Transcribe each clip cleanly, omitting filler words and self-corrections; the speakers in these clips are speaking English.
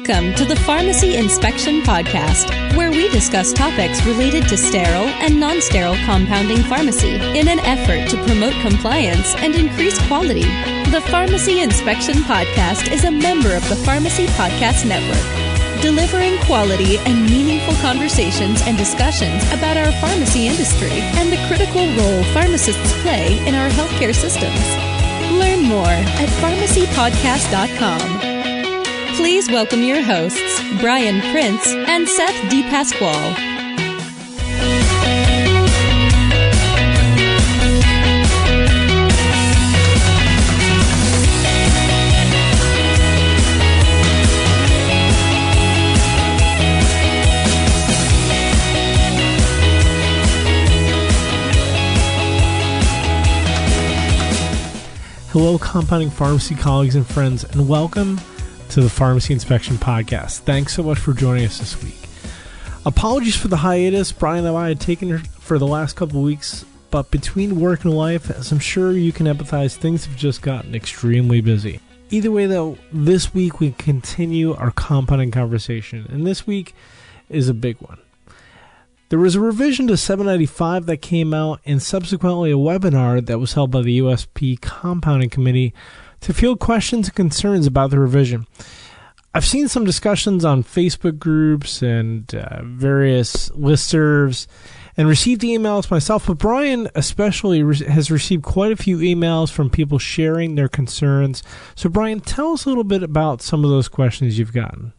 Welcome to the Pharmacy Inspection Podcast, where we discuss topics related to sterile and non-sterile compounding pharmacy in an effort to promote compliance and increase quality. The Pharmacy Inspection Podcast is a member of the Pharmacy Podcast Network, delivering quality and meaningful conversations and discussions about our pharmacy industry and the critical role pharmacists play in our healthcare systems. Learn more at pharmacypodcast.com. Please welcome your hosts, Brian Prince and Seth DePasquale. Hello, compounding pharmacy colleagues and friends, and welcome to the Pharmacy Inspection Podcast. Thanks so much for joining us this week. Apologies for the hiatus Brian and I had taken for the last couple of weeks, but between work and life, as I'm sure you can empathize, things have just gotten extremely busy. Either way, though, this week we continue our compounding conversation, and this week is a big one. There was a revision to 795 that came out, and subsequently a webinar that was held by the USP Compounding Committee to field questions and concerns about the revision. I've seen some discussions on Facebook groups and various listservs and received emails myself, but Brian especially has received quite a few emails from people sharing their concerns. So Brian, tell us a little bit about some of those questions you've gotten.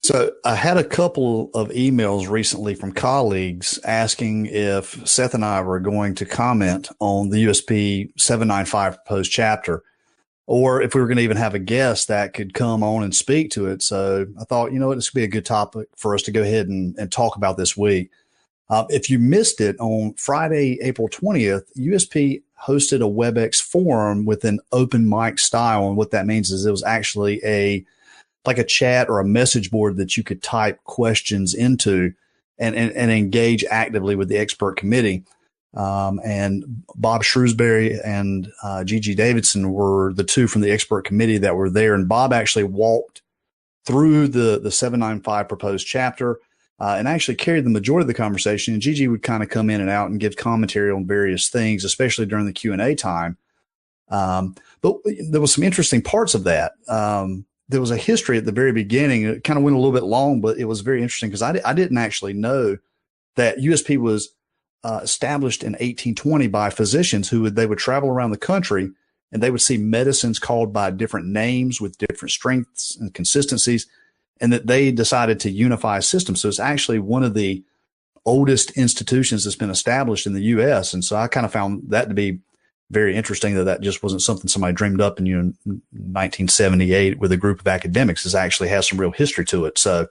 So I had a couple of emails recently from colleagues asking if Seth and I were going to comment on the USP 795 proposed chapter, or if we were going to even have a guest that could come on and speak to it. So I thought, you know what, this could be a good topic for us to go ahead and talk about this week. If you missed it, on Friday, April 20th, USP hosted a WebEx forum with an open mic style. And what that means is it was actually a chat or a message board that you could type questions into and engage actively with the expert committee. And Bob Shrewsbury and Gigi Davidson were the two from the expert committee that were there. And Bob actually walked through the 795 proposed chapter and actually carried the majority of the conversation. And Gigi would kind of come in and out and give commentary on various things, especially during the Q&A time. But there was some interesting parts of that. There was a history at the very beginning. It kind of went a little bit long, but it was very interesting because I didn't actually know that USP was established in 1820 by physicians they would travel around the country and they would see medicines called by different names with different strengths and consistencies, and that they decided to unify a system. So it's actually one of the oldest institutions that's been established in the U.S. And so I kind of found that to be very interesting, that just wasn't something somebody dreamed up in 1978 with a group of academics. It actually has some real history to it. So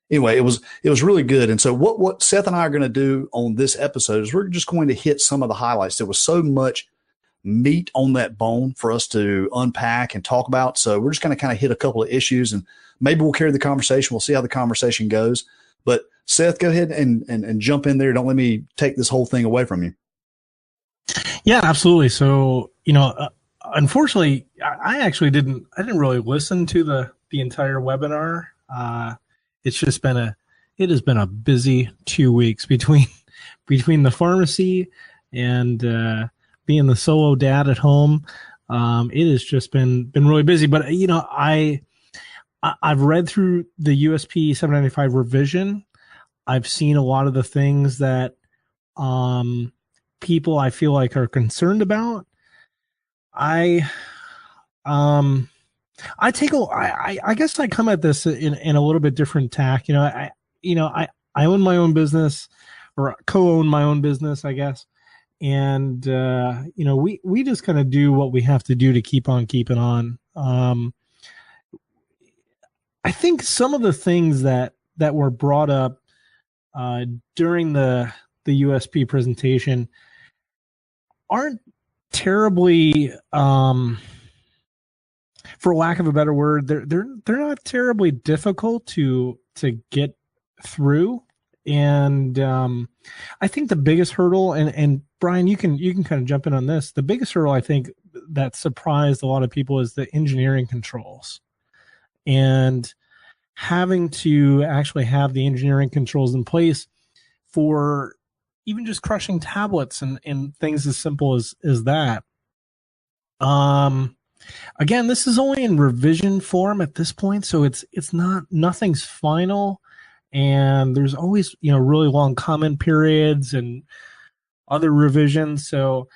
anyway, it was really good. And so what Seth and I are going to do on this episode is we're just going to hit some of the highlights. There was so much meat on that bone for us to unpack and talk about. So we're just going to kind of hit a couple of issues, and maybe we'll carry the conversation. We'll see how the conversation goes. But Seth, go ahead and jump in there. Don't let me take this whole thing away from you. Yeah, absolutely. So, unfortunately, I actually didn't really listen to the entire webinar. It has been a busy 2 weeks between the pharmacy and being the solo dad at home. It has just been really busy. But I've read through the USP 795 revision. I've seen a lot of the things that people I feel like are concerned about. I guess I come at this in a little bit different tack. I own my own business, or co-own my own business, I guess. And we just kind of do what we have to do to keep on keeping on. I think some of the things that were brought up during the USP presentation aren't terribly, for lack of a better word, they're not terribly difficult to get through. And I think the biggest hurdle, and Brian, you can kind of jump in on this. The biggest hurdle I think that surprised a lot of people is the engineering controls. and having to actually have the engineering controls in place for even just crushing tablets and things as simple as that. Again, this is only in revision form at this point, so nothing's final, and there's always, really long comment periods and other revisions. So,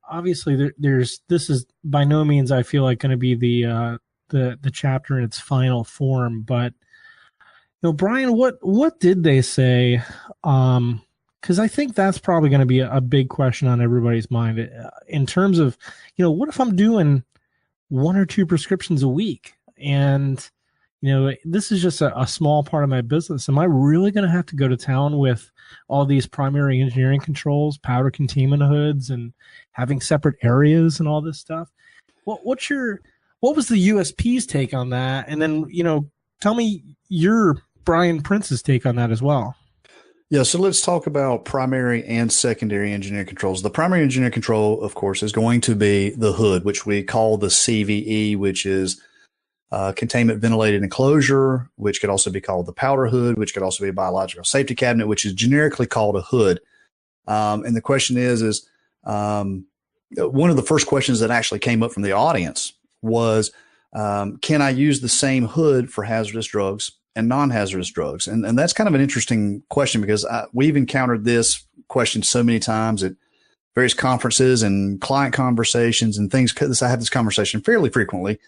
obviously this is by no means, I feel like, going to be the chapter in its final form. But, Bryan, what did they say? Because I think that's probably going to be a big question on everybody's mind in terms of, what if I'm doing 1 or 2 prescriptions a week? And, this is just a small part of my business. Am I really going to have to go to town with all these primary engineering controls, powder containment hoods, and having separate areas and all this stuff? What was the USP's take on that? And then, tell me your Bryan Prince's take on that as well. Yeah, so let's talk about primary and secondary engineering controls. The primary engineering control, of course, is going to be the hood, which we call the CVE, which is containment ventilated enclosure, which could also be called the powder hood, which could also be a biological safety cabinet, which is generically called a hood. And the question is one of the first questions that actually came up from the audience was, can I use the same hood for hazardous drugs and non-hazardous drugs? And that's kind of an interesting question, because we've encountered this question so many times at various conferences and client conversations and things. I have this conversation fairly frequently.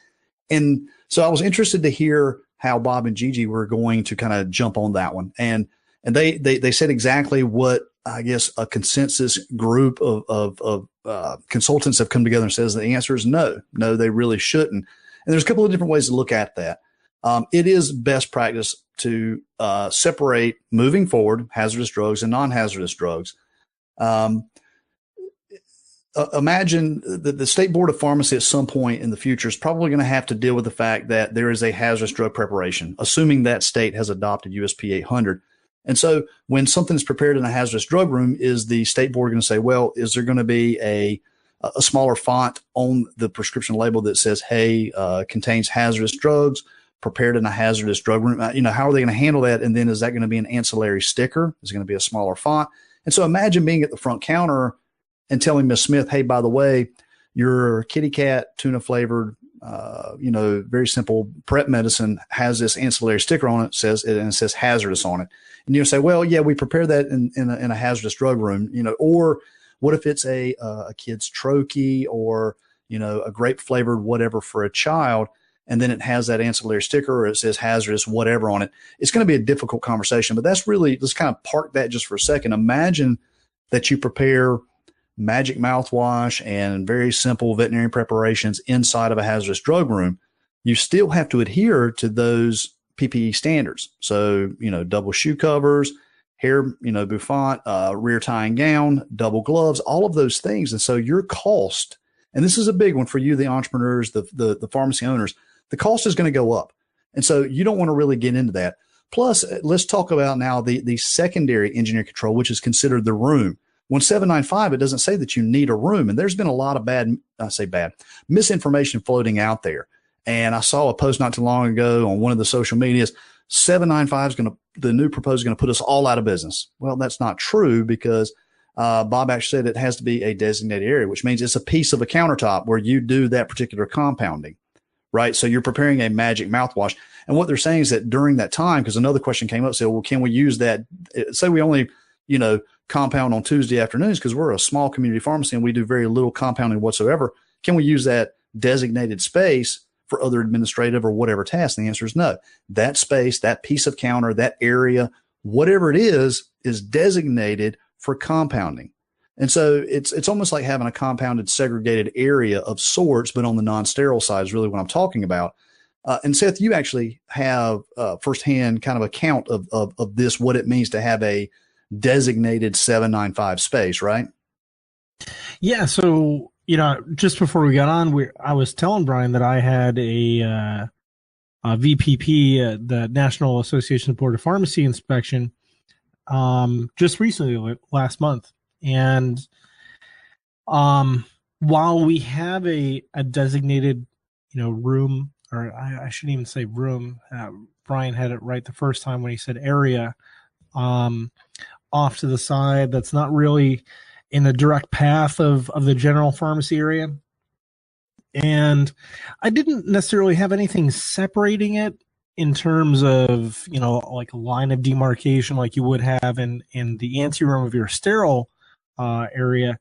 And so I was interested to hear how Bob and Gigi were going to kind of jump on that one. And they said exactly what I guess a consensus group of consultants have come together and says the answer is no, they really shouldn't. And there's a couple of different ways to look at that. It is best practice to separate, moving forward, hazardous drugs and non-hazardous drugs. Imagine that the State Board of Pharmacy at some point in the future is probably going to have to deal with the fact that there is a hazardous drug preparation, assuming that state has adopted USP 800. And so when something is prepared in a hazardous drug room, is the State Board going to say, well, is there going to be a smaller font on the prescription label that says, hey, contains hazardous drugs, prepared in a hazardous drug room? How are they going to handle that? And then is that going to be an ancillary sticker? Is it going to be a smaller font? And so imagine being at the front counter and telling Miss Smith, hey, by the way, your kitty cat tuna flavored, very simple prep medicine has this ancillary sticker on it, says hazardous on it. And you'll say, well, yeah, we prepare that in a hazardous drug room, or what if it's a kid's troche or, a grape flavored whatever for a child, and then it has that ancillary sticker or it says hazardous whatever on it? It's going to be a difficult conversation, but that's really, let's kind of park that just for a second. Imagine that you prepare magic mouthwash and very simple veterinary preparations inside of a hazardous drug room. You still have to adhere to those PPE standards. So, double shoe covers, hair, bouffant, rear tying gown, double gloves, all of those things. And so your cost, and this is a big one for you, the entrepreneurs, the pharmacy owners, the cost is going to go up. And so you don't want to really get into that. Plus, let's talk about now the secondary engineering control, which is considered the room. When 795, it doesn't say that you need a room. And there's been a lot of misinformation floating out there. And I saw a post not too long ago on one of the social medias, 795 the new proposal is going to put us all out of business. Well, that's not true, because Bob actually said it has to be a designated area, which means it's a piece of a countertop where you do that particular compounding, right? So you're preparing a magic mouthwash. And what they're saying is that during that time, because another question came up, said, well, can we use that? Say we only, compound on Tuesday afternoons because we're a small community pharmacy and we do very little compounding whatsoever. Can we use that designated space for other administrative or whatever tasks? And the answer is no. That space, that piece of counter, that area, whatever it is designated for compounding. And so it's almost like having a compounded segregated area of sorts, but on the non-sterile side is really what I'm talking about. And Seth, you actually have firsthand kind of account of this, what it means to have a designated 795 space, right? Yeah. So, just before we got on, I was telling Bryan that I had a VPP, the National Association of Board of Pharmacy inspection, just recently, last month. And while we have a designated, room or I shouldn't even say room. Bryan had it right the first time when he said area, off to the side that's not really in the direct path of the general pharmacy area. And I didn't necessarily have anything separating it in terms of, like a line of demarcation like you would have in the anteroom of your sterile area.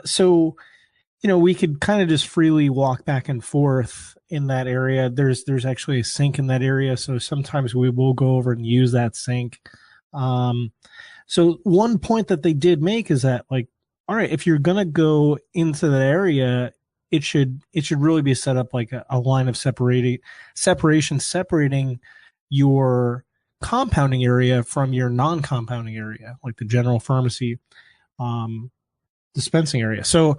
So, we could kind of just freely walk back and forth in that area. There's actually a sink in that area, so sometimes we will go over and use that sink. So one point that they did make is that, like, all right, if you're gonna go into that area, it should really be set up like a line of separating your compounding area from your non-compounding area, like the general pharmacy dispensing area. So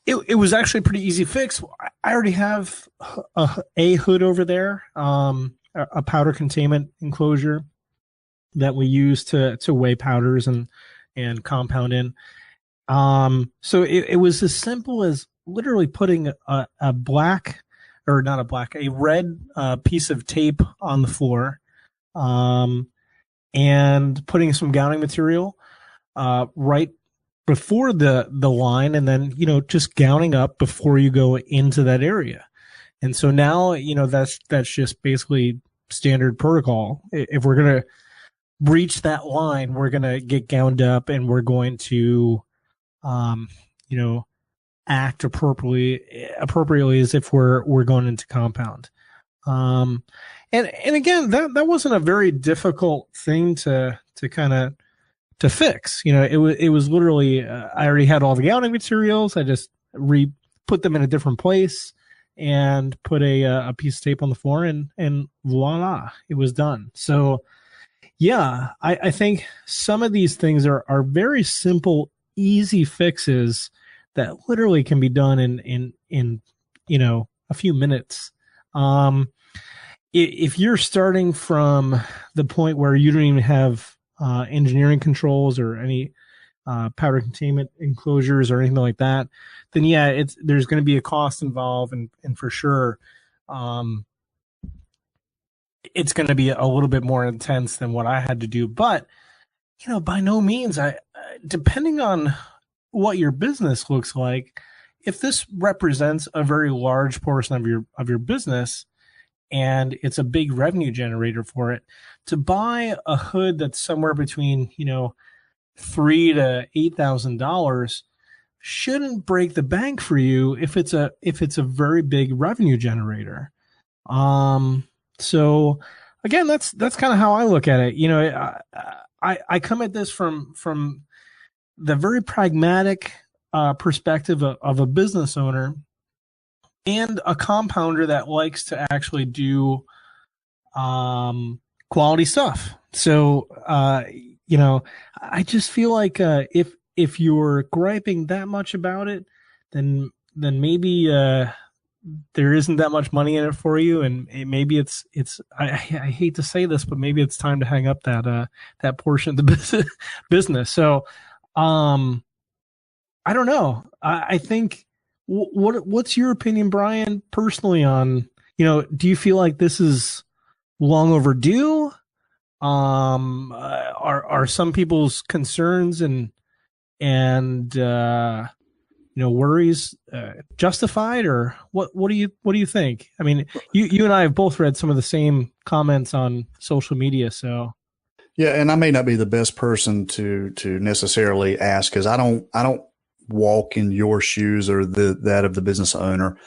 it was actually a pretty easy fix. I already have a hood over there, a powder containment enclosure that we use to weigh powders and compound in. So it was as simple as literally putting a red piece of tape on the floor, and putting some gowning material right before the line, and then just gowning up before you go into that area. And so now that's just basically standard protocol. If we're gonna breach that line, we're gonna get gowned up, and we're going to act appropriately as if we're going into compound. And again, that wasn't a very difficult thing to kind of to fix. It was literally, I already had all the gowning materials. I just put them in a different place and put a piece of tape on the floor, and voila, it was done. So yeah, I think some of these things are very simple, easy fixes that literally can be done in a few minutes. If you're starting from the point where you don't even have engineering controls or any powder containment enclosures or anything like that, then yeah, there's going to be a cost involved, and for sure, it's going to be a little bit more intense than what I had to do. But by no means, depending on what your business looks like, if this represents a very large portion of your business and it's a big revenue generator for it, to buy a hood that's somewhere between $3,000 to $8,000 shouldn't break the bank for you if it's a very big revenue generator. So again, that's kind of how I look at it. I come at this from the very pragmatic perspective of a business owner and a compounder that likes to actually do quality stuff. So I just feel like if you're griping that much about it, then maybe there isn't that much money in it for you, and maybe it's I hate to say this, but maybe it's time to hang up that portion of the business. So I don't know. I think what's your opinion, Bryan, personally on, do you feel like this is long overdue? Are some people's concerns and worries justified, or what do you think? I mean, you and I have both read some of the same comments on social media, so. Yeah, and I may not be the best person to necessarily ask, because I don't walk in your shoes or that of the business owner.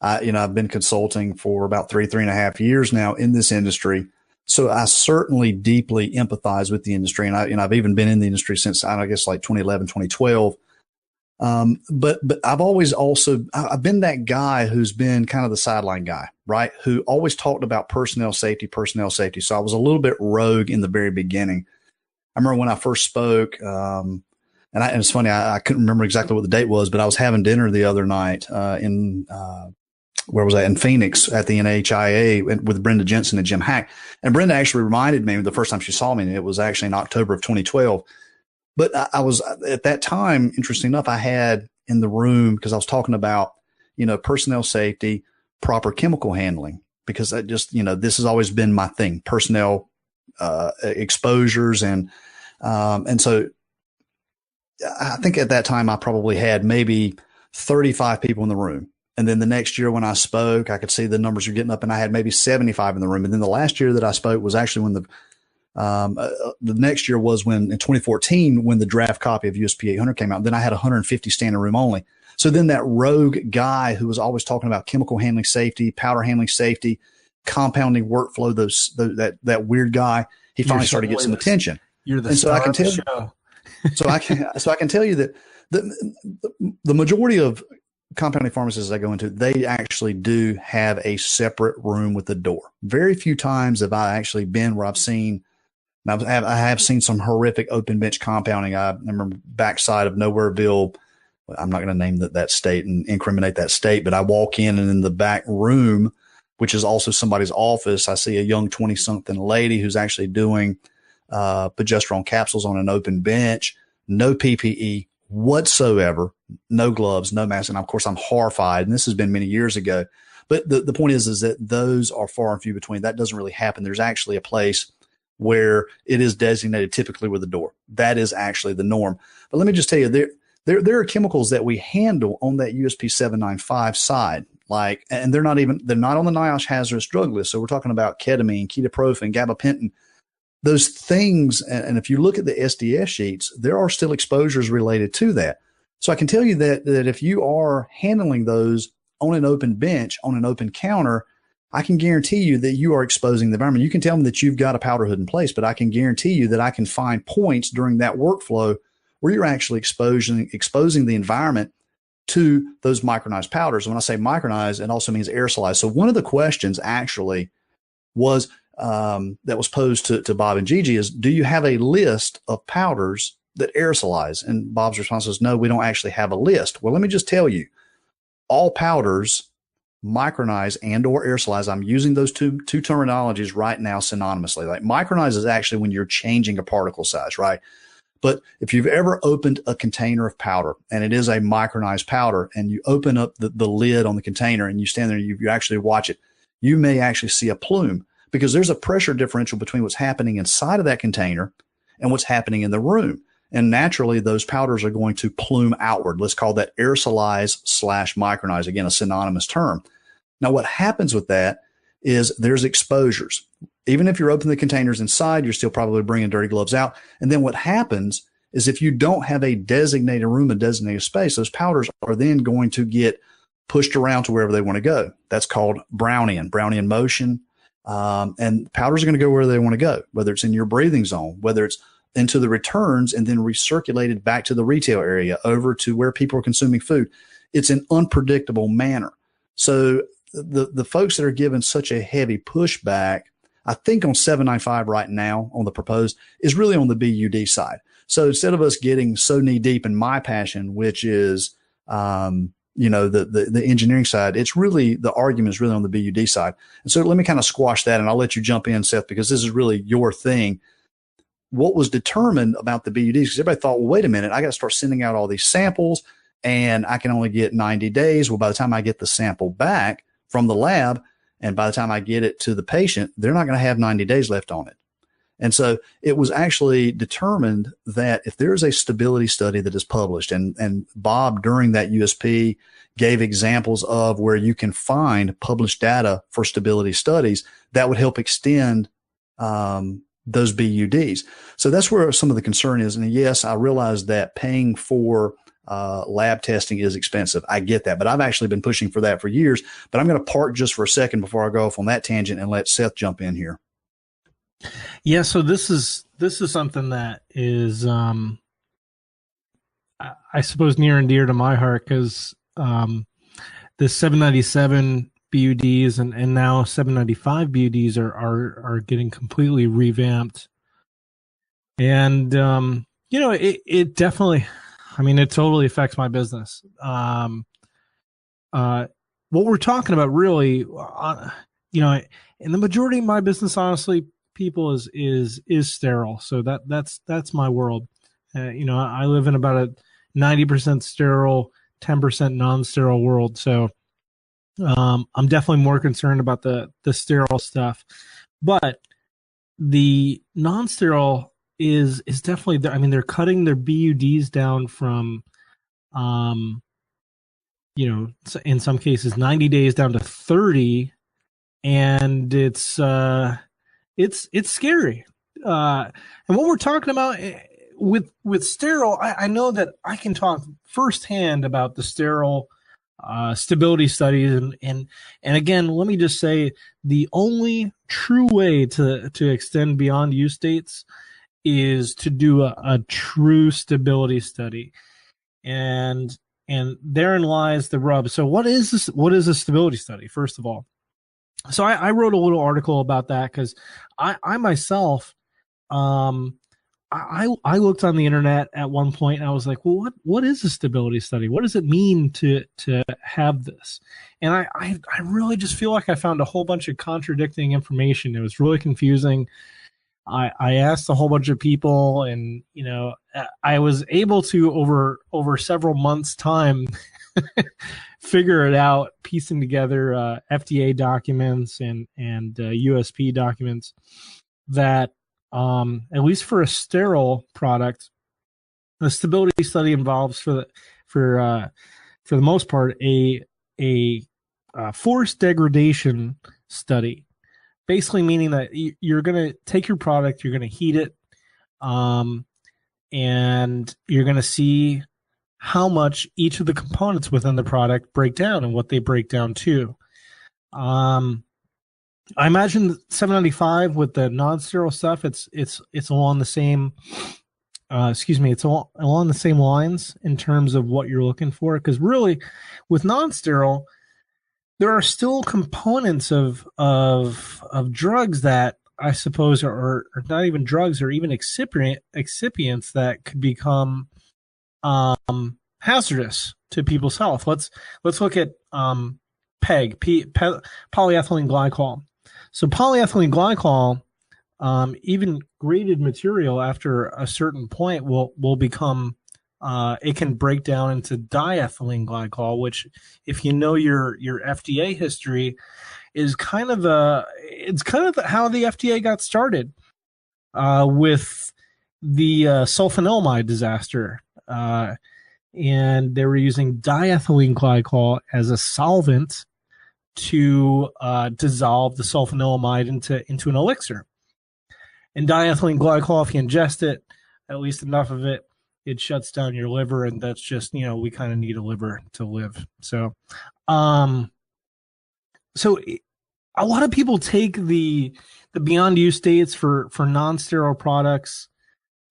I've been consulting for about 3.5 years now in this industry, so I certainly deeply empathize with the industry, and I've even been in the industry since, I guess, like 2011, 2012. But I've always I've been that guy who's been kind of the sideline guy, right? Who always talked about personnel safety. So I was a little bit rogue in the very beginning. I remember when I first spoke, and it's funny, I couldn't remember exactly what the date was, but I was having dinner the other night, where was I? In Phoenix at the NHIA with Brenda Jensen and Jim Hack. And Brenda actually reminded me the first time she saw me, and it was actually in October of 2012. But I was at that time, interesting enough, I had in the room, because I was talking about, personnel safety, proper chemical handling, because I just, this has always been my thing, personnel exposures. And so I think at that time I probably had maybe 35 people in the room. And then the next year when I spoke, I could see the numbers were getting up, and I had maybe 75 in the room. And then the last year that I spoke was actually when the next year was when in 2014, when the draft copy of USP 800 came out. Then I had 150 standing room only. So then that rogue guy who was always talking about chemical handling safety, powder handling safety, compounding workflow, that weird guy, he finally started to get some attention. You're the star of the show. So I can tell you that the majority of compounding pharmacies I go into, they actually do have a separate room with a door. Very few times have I actually been where I have seen some horrific open bench compounding. I remember backside of Nowhereville. I'm not going to name that state and incriminate that state, but I walk in, and in the back room, which is also somebody's office, I see a young 20-something lady who's actually doing progesterone capsules on an open bench, no PPE whatsoever, no gloves, no mask. And of course, I'm horrified. And this has been many years ago. But the point is that those are far and few between. That doesn't really happen. There's actually a place where it is designated typically with a door. That is actually the norm. But let me just tell you, there are chemicals that we handle on that USP 795 side. And they're not on the NIOSH hazardous drug list. So we're talking about ketamine, ketoprofen, gabapentin, those things. And if you look at the SDS sheets, there are still exposures related to that. So I can tell you that if you are handling those on an open bench, on an open counter, I can guarantee you that you are exposing the environment. You can tell me that you've got a powder hood in place, but I can guarantee you that I can find points during that workflow where you're actually exposing the environment to those micronized powders. And when I say micronized, it also means aerosolized. So one of the questions actually was that was posed to Bob and Gigi is, do you have a list of powders that aerosolize? And Bob's response was, no, we don't actually have a list. Well, let me just tell you, all powders micronize and or aerosolize. I'm using those two terminologies right now synonymously. Like micronize is actually when you're changing a particle size, right? But if you've ever opened a container of powder and it is a micronized powder, and you open up the lid on the container and you stand there and you actually watch it, you may actually see a plume, because there's a pressure differential between what's happening inside of that container and what's happening in the room. And naturally, those powders are going to plume outward. Let's call that aerosolize/micronize. Again, a synonymous term. Now, what happens with that is there's exposures. Even if you're opening the containers inside, you're still probably bringing dirty gloves out. And then what happens is if you don't have a designated room, a designated space, those powders are then going to get pushed around to wherever they want to go. That's called Brownian motion. And powders are going to go where they want to go, whether it's in your breathing zone, whether it's into the returns and then recirculated back to the retail area, over to where people are consuming food. It's an unpredictable manner. So the folks that are given such a heavy pushback, I think on 795 right now on the proposed, is really on the BUD side. So instead of us getting so knee deep in my passion, which is, the engineering side, it's really, the argument is really on the BUD side. And so let me kind of squash that, and I'll let you jump in, Seth, because this is really your thing. What was determined about the BUDs, because everybody thought, well, wait a minute, I got to start sending out all these samples and I can only get 90 days. Well, by the time I get the sample back from the lab and by the time I get it to the patient, they're not going to have 90 days left on it. And so it was actually determined that if there is a stability study that is published, and Bob during that USP gave examples of where you can find published data for stability studies that would help extend those BUDs. So that's where some of the concern is. And yes, I realize that paying for lab testing is expensive. I get that, but I've actually been pushing for that for years. But I'm going to park just for a second before I go off on that tangent and let Seth jump in here. Yeah, so this is something that is, I suppose, near and dear to my heart, because the 797 BUDs and now 795 BUDs are getting completely revamped, and it definitely, it totally affects my business. What we're talking about really, in the majority of my business, honestly, people is sterile. So that's my world. I live in about a 90% sterile, 10% non-sterile world. So I'm definitely more concerned about the sterile stuff, but the non-sterile is definitely. I mean, they're cutting their BUDs down from, um, in some cases 90 days down to 30, and it's scary. And what we're talking about with sterile, I know that I can talk firsthand about the sterile stability studies, and again, let me just say the only true way to extend beyond use dates is to do a true stability study, and therein lies the rub. So what is this? What is a stability study? First of all, so I wrote a little article about that because I myself, I looked on the internet at one point and I was like, well, what is a stability study? What does it mean to have this? And I really just feel like I found a whole bunch of contradicting information. It was really confusing. I asked a whole bunch of people, and I was able to over several months' time figure it out, piecing together FDA documents and USP documents that, at least for a sterile product, the stability study involves for the most part a force degradation study. Basically meaning that you're going to take your product, you're going to heat it, and you're going to see how much each of the components within the product break down and what they break down to. I imagine 795 with the non-sterile stuff, it's along the same, it's along the same lines in terms of what you're looking for. Because really, with non-sterile, there are still components of drugs that I suppose are not even drugs, or even excipients that could become hazardous to people's health. Let's look at PEG, polyethylene glycol. So polyethylene glycol, even graded material after a certain point will become, it can break down into diethylene glycol, which, if you know your FDA history, is kind of how the FDA got started with the sulfanilamide disaster, and they were using diethylene glycol as a solvent to dissolve the sulfanilamide into an elixir. And diethylene glycol, if you ingest it, at least enough of it, it shuts down your liver, and that's just, we kind of need a liver to live. So, so a lot of people take the beyond use dates for non-sterile products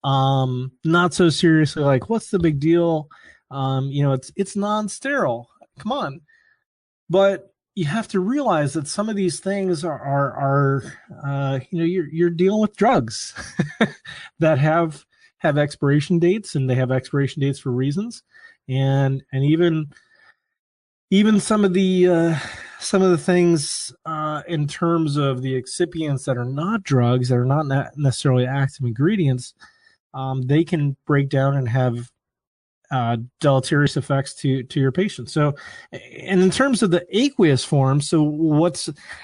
not so seriously. Like, what's the big deal? It's non-sterile. Come on. But you have to realize that some of these things are you're dealing with drugs that have expiration dates, and they have expiration dates for reasons, and even some of the things in terms of the excipients that are not drugs, that are not necessarily active ingredients, they can break down and have deleterious effects to your patients. So, and in terms of the aqueous form, so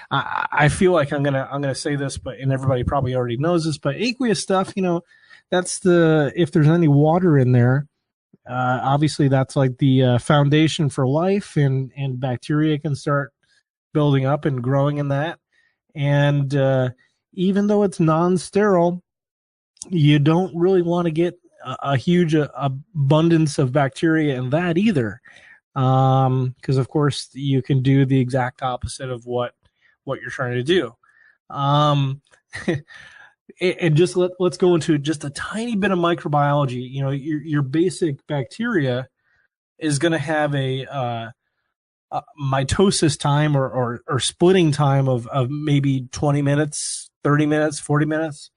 I feel like I'm gonna say this, and everybody probably already knows this, but aqueous stuff, that's if there's any water in there, obviously that's like the foundation for life, and bacteria can start building up and growing in that. And even though it's non-sterile, you don't really want to get a huge abundance of bacteria in that either, because of course you can do the exact opposite of what you're trying to do. And just let's go into just a tiny bit of microbiology. Your basic bacteria is going to have a mitosis time or splitting time of maybe 20 minutes, 30 minutes, 40 minutes.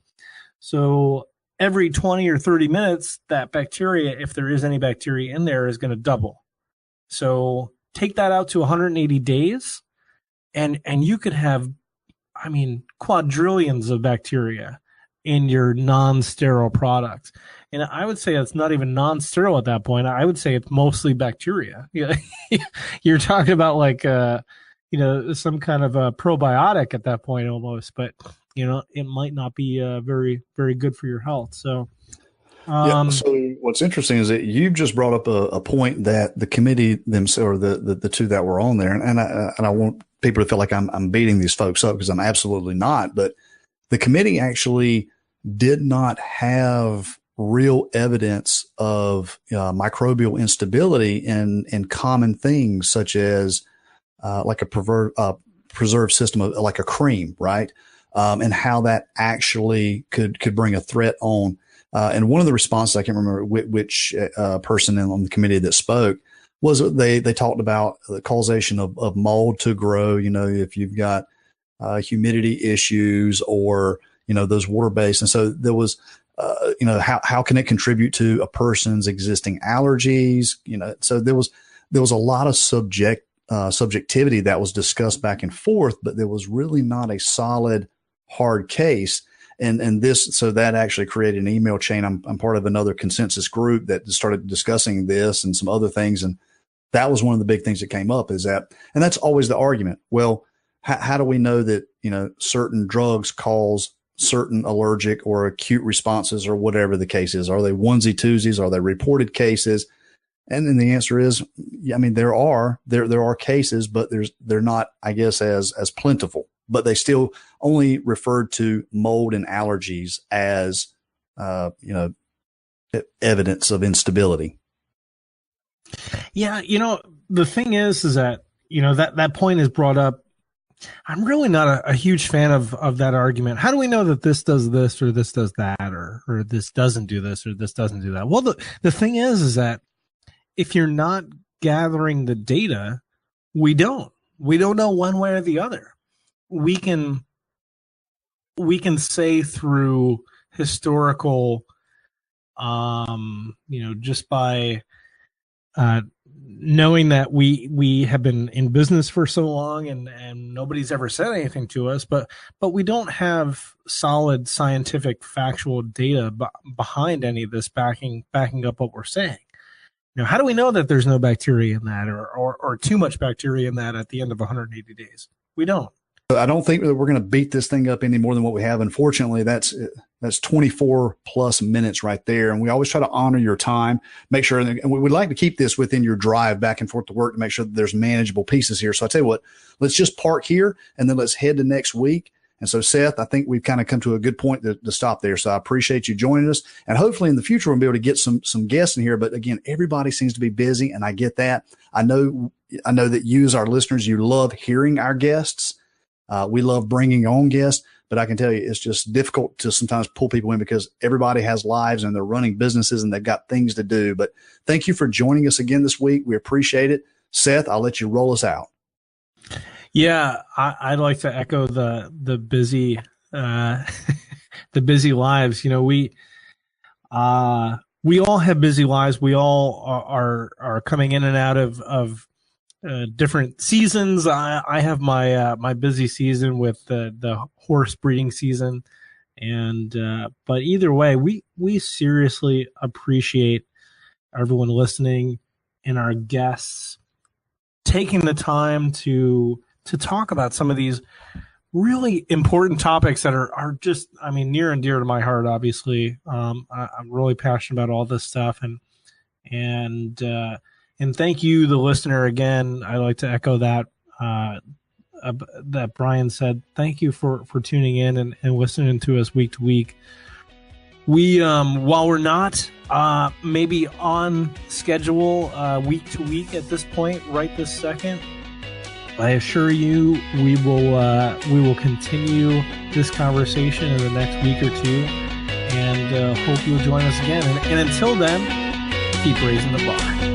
So every 20 or 30 minutes, that bacteria, if there is any bacteria in there, is going to double. So take that out to 180 days, and you could have, quadrillions of bacteria in your non-sterile products. And I would say it's not even non-sterile at that point. I would say it's mostly bacteria. You're talking about like some kind of a probiotic at that point almost, but it might not be very, very good for your health. So, So what's interesting is that you've just brought up a point that the committee themselves, or the two that were on there, and I want people to feel like I'm beating these folks up, because I'm absolutely not. But the committee actually did not have real evidence of microbial instability in common things such as like a preserved system of like a cream, right? And how that actually could bring a threat on. And one of the responses, I can't remember which person on the committee that spoke, was they talked about the causation of mold to grow. If you've got humidity issues or those water based, and so there was how can it contribute to a person's existing allergies? So there was a lot of subjectivity that was discussed back and forth, but there was really not a solid hard case. And this, so that actually created an email chain. I'm part of another consensus group that started discussing this and some other things. And that was one of the big things that came up, is that, and that's always the argument. Well, how do we know that, certain drugs cause certain allergic or acute responses or whatever the case is? Are they onesie twosies? Are they reported cases? And then the answer is, there are cases, but they're not, I guess, as plentiful. But they still only referred to mold and allergies as, evidence of instability. Yeah. The thing is that, that point is brought up. I'm really not a huge fan of that argument. How do we know that this does this or this does that, or this doesn't do this or this doesn't do that? Well, the thing is that if you're not gathering the data, we don't know one way or the other. We can say through historical, just by knowing that we have been in business for so long and nobody's ever said anything to us, but we don't have solid scientific factual data behind any of this backing up what we're saying. How do we know that there's no bacteria in that or too much bacteria in that at the end of 180 days? We don't. I don't think that we're going to beat this thing up any more than what we have. Unfortunately, that's 24 plus minutes right there. And we always try to honor your time, make sure, and we would like to keep this within your drive back and forth to work to make sure that there's manageable pieces here. So I tell you what, let's just park here and then let's head to next week. And so, Seth, I think we've kind of come to a good point to stop there. So I appreciate you joining us. And hopefully in the future, we'll be able to get some guests in here. But again, everybody seems to be busy, and I get that. I know that you, as our listeners, you love hearing our guests. We love bringing on guests, but I can tell you it's just difficult to sometimes pull people in because everybody has lives and they're running businesses and they've got things to do. But thank you for joining us again this week. We appreciate it. Seth, I'll let you roll us out. Yeah, I'd like to echo the busy the busy lives. We all have busy lives. We all are coming in and out of different seasons. I have my busy season with the horse breeding season, and but either way, we seriously appreciate everyone listening and our guests taking the time to talk about some of these really important topics that are just, near and dear to my heart. Obviously, I'm really passionate about all this stuff, and thank you, the listener. Again, I like to echo that Bryan said. Thank you for tuning in and listening to us week to week. We, while we're not maybe on schedule week to week at this point, right this second, I assure you we will continue this conversation in the next week or two, and hope you'll join us again. And until then, keep raising the bar.